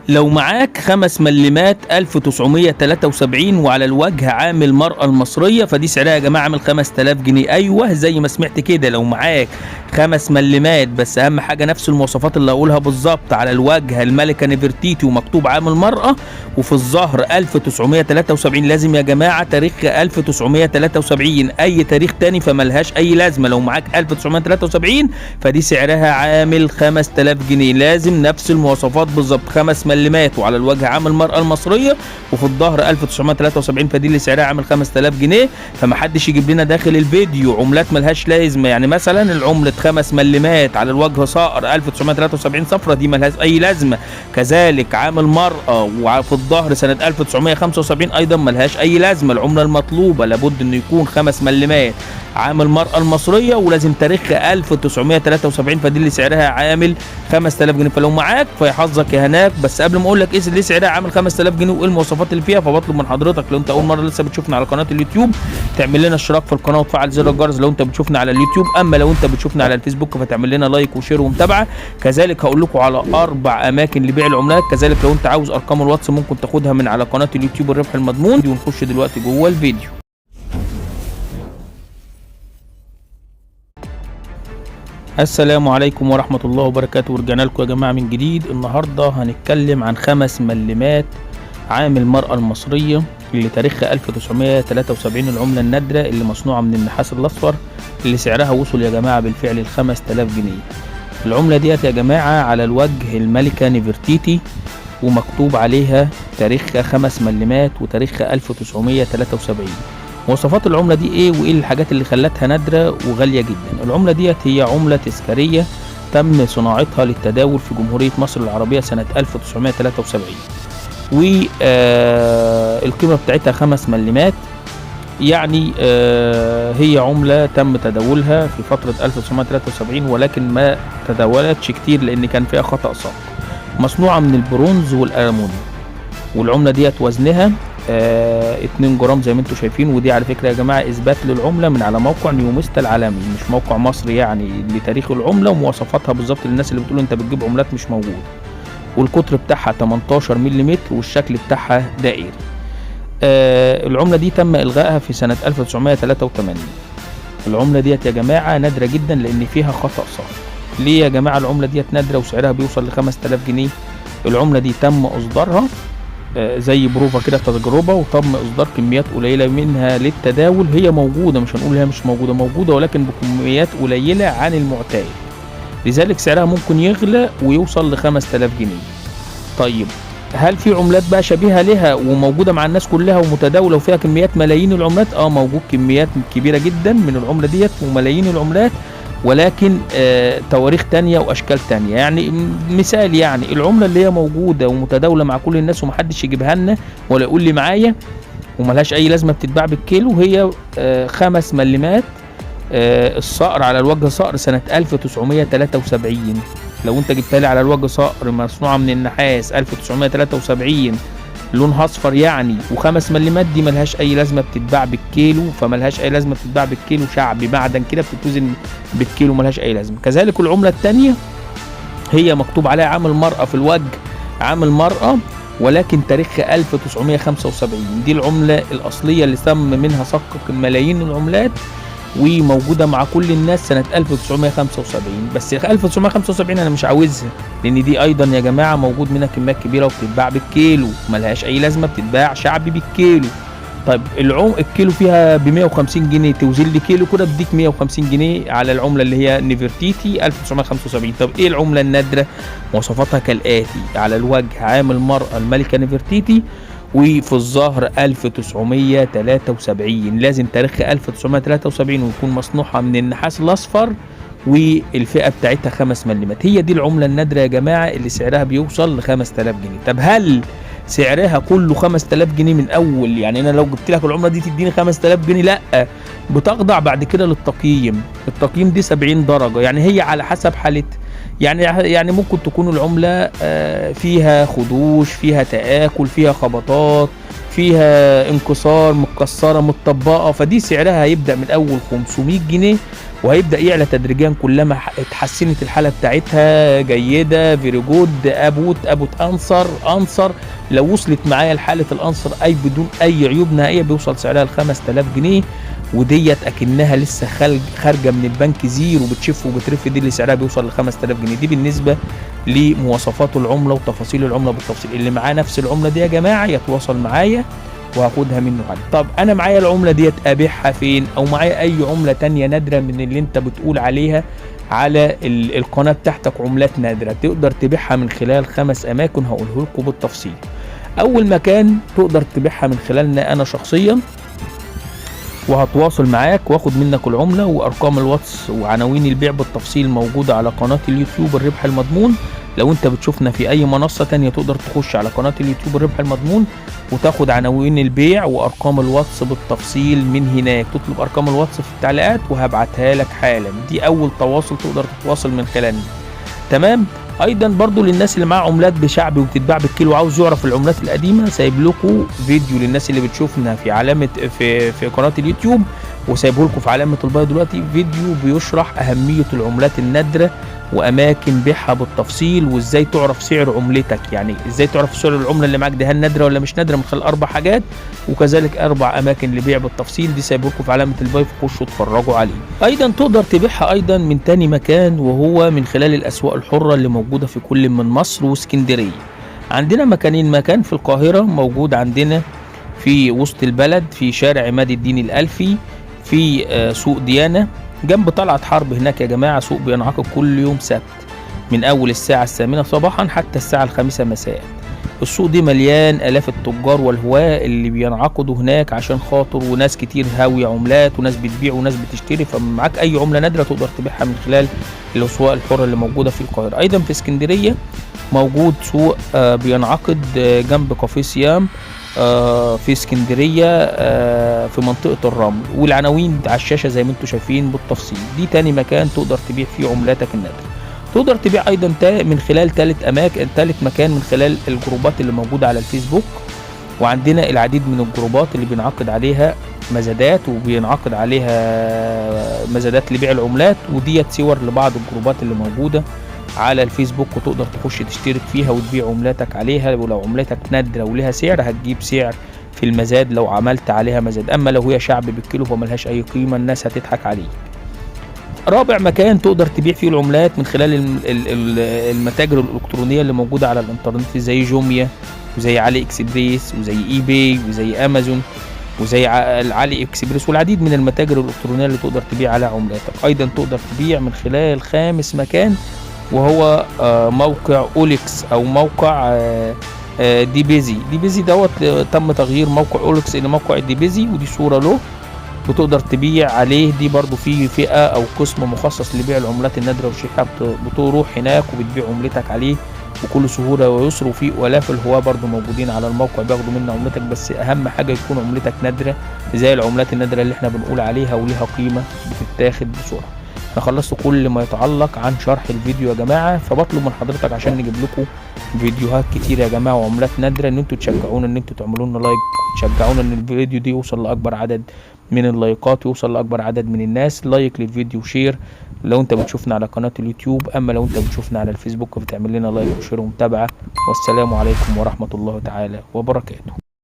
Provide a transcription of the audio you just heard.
لو معاك 5 ملمات 1973 وعلى الوجه عامل مرأة المصرية، فدي سعرها يا جماعة عامل 5000 جنيه. ايوه زي ما سمعت كده، لو معاك 5 ملمات بس اهم حاجة نفس المواصفات اللي هقولها بالظبط، على الوجه الملكة نفرتيتي ومكتوب عامل مرأة وفي الظهر 1973، لازم يا جماعة تاريخ 1973، اي تاريخ تاني فملهاش اي لازمة. لو معاك 1973 فدي سعرها عامل 5000 جنيه، لازم نفس المواصفات بالظبط، 5 ملمات وعلى الوجه عامل المرأة المصرية وفي الظهر 1973، فدي اللي سعرها عامل 5000 جنيه. فمحدش يجيب لنا داخل الفيديو عملات ملهاش لازمة، يعني مثلا العملة 5 ملمات على الوجه صقر 1973 صفرة دي ملهاش اي لازمة، كذلك عامل مرأة وفي الظهر سنة 1975 ايضا ملهاش اي لازمة. العملة المطلوبة لابد انه يكون 5 ملمات عامل المرأة المصرية ولازم تاريخها 1973، فدي اللي سعرها عامل 5000 جنيه. فلو معاك فيحظك يا هناك. بس قبل ما اقول لك ايه اللي سعرها عامل 5000 جنيه وايه المواصفات اللي فيها، فبطلب من حضرتك لو انت اول مره لسه بتشوفنا على قناه اليوتيوب تعمل لنا اشتراك في القناه وتفعل زر الجرس لو انت بتشوفنا على اليوتيوب، اما لو انت بتشوفنا على الفيسبوك فتعمل لنا لايك وشير ومتابعه. كذلك هقول لكم على 4 اماكن لبيع العملات، كذلك لو انت عاوز ارقام الواتس ممكن تاخدها من على قناه اليوتيوب الربح المضمون. ونخش دلوقتي جوه الفيديو. السلام عليكم ورحمة الله وبركاته، ورجعنا لكم يا جماعة من جديد. النهاردة هنتكلم عن 5 ملمات عامل المرأة المصرية اللي تاريخها 1973، العملة النادرة اللي مصنوعة من النحاس الأصفر، اللي سعرها وصل يا جماعة بالفعل ل 5000 جنيه. العملة ديت يا جماعة على الوجه الملكة نفرتيتي ومكتوب عليها تاريخها 5 ملمات وتاريخها 1973. مواصفات العملة دي ايه وايه الحاجات اللي خلتها نادرة وغالية جدا؟ العملة ديت هي عملة تذكارية تم صناعتها للتداول في جمهورية مصر العربية سنة 1973، والقيمة بتاعتها 5 ملمات. يعني هي عملة تم تداولها في فترة 1973 ولكن ما تداولتش كتير لان كان فيها خطأ سابق. مصنوعة من البرونز والألمونيوم، والعملة ديت وزنها 2 جرام زي ما انتم شايفين. ودي على فكرة يا جماعة اثبات للعملة من على موقع نيوميستا العالمي، مش موقع مصري، يعني لتاريخ العملة ومواصفاتها بالظبط للناس اللي بتقول انت بتجيب عملات مش موجود. والقطر بتاعها 18 ملم والشكل بتاعها دائري. العملة دي تم الغائها في سنة 1983. العملة ديت يا جماعة نادرة جدا لان فيها خطأ صافي. ليه يا جماعة العملة ديت نادرة وسعرها بيوصل ل 5000 جنيه؟ العملة دي تم اصدارها زي بروفة كده تجربة، وتم اصدار كميات قليلة منها للتداول. هي موجودة، مش هنقول هي مش موجودة، موجودة ولكن بكميات قليلة عن المعتاد، لذلك سعرها ممكن يغلى ويوصل ل 5000 جنيه. طيب هل في عملات بقى شبيهة لها وموجودة مع الناس كلها ومتداولة وفيها كميات ملايين العملات؟ موجود كميات كبيرة جدا من العملة ديت وملايين العملات، ولكن تواريخ تانية واشكال تانية. يعني مثال، يعني العملة اللي هي موجودة ومتداولة مع كل الناس ومحدش يجيبها لنا ولا يقول لي معايا وملهاش اي لازمة، بتتباع بالكيلو، هي 5 ملمات الصقر على الوجه صقر سنة 1973. لو انت جبتها لي على الوجه صقر مصنوعة من النحاس 1973 لونها اصفر يعني و5 ملمات، دي ملهاش اي لازمه، بتتباع بالكيلو، فملهاش اي لازمه بتتباع بالكيلو، شعبي معدن كده بتتوزن بالكيلو، ملهاش اي لازمه. كذلك العمله الثانيه هي مكتوب عليها عامل مرأة في الوجه، عامل مرأة ولكن تاريخها 1975. دي العمله الاصليه اللي تم منها صك ملايين العملات وموجوده مع كل الناس سنه 1975. بس 1975 انا مش عاوزها لان دي ايضا يا جماعه موجود منها كميات كبيره وبتتباع بالكيلو، ملهاش اي لازمه، بتتباع شعبي بالكيلو. طيب الكيلو فيها ب 150 جنيه، توزن لي كيلو كده بديك 150 جنيه على العمله اللي هي نفرتيتي 1975. طب ايه العمله النادره؟ مواصفاتها كالاتي: على الوجه عامل مرأة الملكه نفرتيتي وفي الظهر 1973، لازم تاريخها 1973 ويكون مصنوعة من النحاس الأصفر والفئة بتاعتها 5 ملمات. هي دي العملة النادرة يا جماعة اللي سعرها بيوصل ل 5000 جنيه. طب هل سعرها كله 5000 جنيه من أول؟ يعني أنا لو جبت لك العملة دي تديني 5000 جنيه؟ لأ، بتخضع بعد كده للتقييم. التقييم دي 70 درجة، يعني هي على حسب حالتها. يعني ممكن تكون العملة فيها خدوش، فيها تآكل، فيها خبطات، فيها انكسار، متكسرة، متطبقة، فدي سعرها هيبدأ من أول 500 جنيه وهيبدأ يعلى تدريجيا كلما اتحسنت الحالة بتاعتها جيدة، فيري جود، ابوت انصر. لو وصلت معايا لحالة الانصر اي بدون اي عيوب نهائية بيوصل سعرها ل 5000 جنيه، وديت اكنها لسه خارجه من البنك زيرو وبتشف وبترف، دي اللي سعرها بيوصل ل 5000 جنيه. دي بالنسبه لمواصفات العمله وتفاصيل العمله بالتفصيل. اللي معاه نفس العمله دي يا جماعه يتواصل معايا وهاخدها منه عادي. طب انا معايا العمله ديت ابيعها فين؟ او معايا اي عمله تانية نادره من اللي انت بتقول عليها على القناه بتاعتك عملات نادره، تقدر تبيعها من خلال 5 اماكن هقوله لكم بالتفصيل. اول مكان تقدر تبيعها من خلالنا انا شخصيا، وهتواصل معاك واخد منك العملة وارقام الواتس وعناوين البيع بالتفصيل موجودة على قناة اليوتيوب الربح المضمون. لو انت بتشوفنا في اي منصة تانية تقدر تخش على قناة اليوتيوب الربح المضمون وتاخد عناوين البيع وارقام الواتس بالتفصيل من هناك، تطلب ارقام الواتس في التعليقات وهبعتها لك حالا. دي اول تواصل تقدر تتواصل من خلالنا. تمام. ايضا برضو للناس اللي معاها عملات بشعبي وبتتباع بالكيلو وعاوز يعرف العملات القديمه، سايب لكم فيديو للناس اللي بتشوفنا في علامه في قناه اليوتيوب، وسايبه لكم في علامه البايو دلوقتي فيديو بيشرح اهميه العملات النادره واماكن بيعها بالتفصيل، وازاي تعرف سعر عملتك، يعني ازاي تعرف سعر العمله اللي معاك دي هل نادره ولا مش نادره، من خلال 4 حاجات، وكذلك 4 اماكن لبيع بالتفصيل. دي سايبه لكم في علامه البايو، خشوا اتفرجوا عليه. ايضا تقدر تبيعها ايضا من تاني مكان، وهو من خلال الاسواق الحره اللي موجوده في كل من مصر واسكندريه. عندنا مكانين، مكان في القاهره موجود عندنا في وسط البلد في شارع عماد الدين الألفي في سوق ديانة جنب طلعت حرب. هناك يا جماعة سوق بينعقد كل يوم سبت من أول الساعة 8 صباحا حتى الساعة 5 مساء. السوق دي مليان آلاف التجار والهواة اللي بينعقدوا هناك عشان خاطر، وناس كتير هاوية عملات وناس بتبيع وناس بتشتري، فمعاك أي عملة نادرة تقدر تبيعها من خلال الأسواق الحرة اللي موجودة في القاهرة. أيضا في اسكندرية موجود سوق بينعقد جنب كافيه سيام في اسكندرية في منطقة الرمل، والعناوين على الشاشة زي ما انتم شايفين بالتفصيل. دي تاني مكان تقدر تبيع فيه عملاتك النادرة. تقدر تبيع ايضا من خلال تالت مكان من خلال الجروبات اللي موجودة على الفيسبوك، وعندنا العديد من الجروبات اللي بينعقد عليها مزادات وبينعقد عليها مزادات لبيع العملات، وديت صور لبعض الجروبات اللي موجودة على الفيسبوك، وتقدر تخش تشترك فيها وتبيع عملاتك عليها. ولو عملتك نادرة ولها سعر هتجيب سعر في المزاد لو عملت عليها مزاد، اما لو هي شعب بالكيلو فملهاش اي قيمة، الناس هتضحك عليك. رابع مكان تقدر تبيع فيه العملات من خلال المتاجر الالكترونية اللي موجودة على الانترنت زي جوميا وزي علي اكسبريس وزي اي باي وزي امازون وزي علي اكسبريس والعديد من المتاجر الالكترونية اللي تقدر تبيع على عملاتك. ايضا تقدر تبيع من خلال خامس مكان، وهو موقع اوليكس او موقع دي بيزي دوت تم تغيير موقع اوليكس الى موقع دي بيزي، ودي صورة له بتقدر تبيع عليه. دي برضو في فئة او قسم مخصص لبيع العملات النادرة والشحة، بتروح هناك وبتبيع عملتك عليه بكل سهولة ويسر، وفي ولاف الهواة برضو موجودين على الموقع بياخدوا منه عملتك، بس اهم حاجة يكون عملتك نادرة زي العملات النادرة اللي احنا بنقول عليها وليها قيمة بتتاخد بسرعة. انا خلصت كل ما يتعلق عن شرح الفيديو يا جماعة، فبطلب من حضرتك عشان نجيب لكم فيديوهات كتير يا جماعة وعملات نادرة ان انتوا تشجعونا، ان انتوا تعملوا لنا لايك وتشجعونا ان الفيديو دي يوصل لاكبر عدد من اللايكات ويوصل لاكبر عدد من الناس. لايك للفيديو وشير لو انت بتشوفنا على قناة اليوتيوب، اما لو انت بتشوفنا على الفيسبوك بتعمل لنا لايك وشير ومتابعة. والسلام عليكم ورحمة الله تعالى وبركاته.